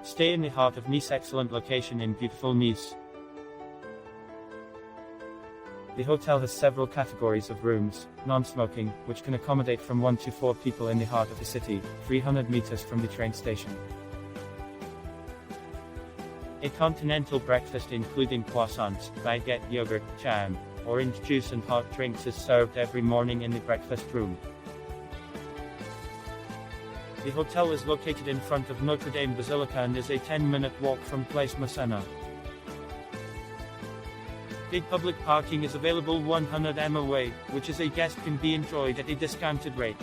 Stay in the heart of Nice. Excellent location in beautiful Nice. The hotel has several categories of rooms: non-smoking, which can accommodate from 1 to 4 people in the heart of the city, 300 meters from the train station. A continental breakfast including croissants, baguette, yogurt, jam, orange juice and hot drinks is served every morning in the breakfast room. The hotel is located in front of Notre Dame Basilica and is a 10-minute walk from Place Masséna. Paid public parking is available 100 m away, which is a guest can be enjoyed at a discounted rate.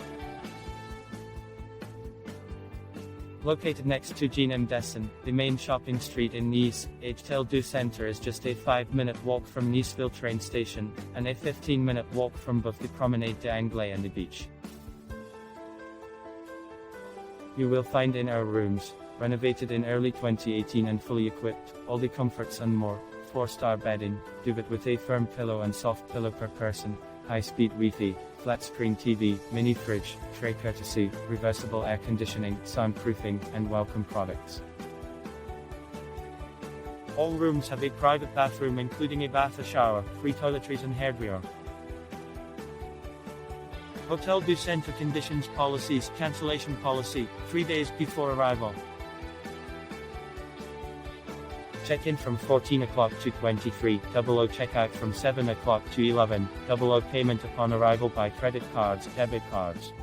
Located next to Jean M. Dessen, the main shopping street in Nice, Hôtel du Centre is just a 5-minute walk from Niceville train station, and a 15-minute walk from both the Promenade d'Anglais and the beach. You will find in our rooms, renovated in early 2018 and fully equipped, all the comforts and more: 4-star bedding, duvet with a firm pillow and soft pillow per person, high-speed Wi-Fi, flat-screen TV, mini fridge, tray courtesy, reversible air conditioning, soundproofing, and welcome products. All rooms have a private bathroom including a bath, a shower, free toiletries and hairdryer. Hôtel du Centre conditions policies: cancellation policy, 3 days before arrival. Check-in from 14 o'clock to 23:00, check-out from 7 o'clock to 11:00, payment upon arrival by credit cards, debit cards.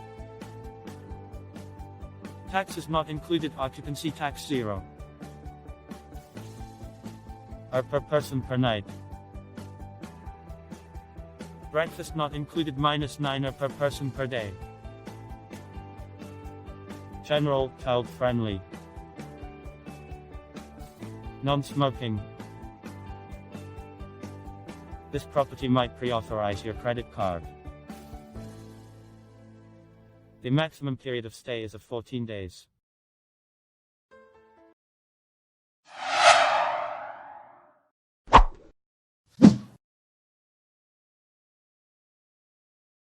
Taxes not included, occupancy tax 0. Are per person per night. Breakfast not included -9 per person per day. General, child friendly. Non-smoking. This property might pre-authorize your credit card. The maximum period of stay is of 14 days.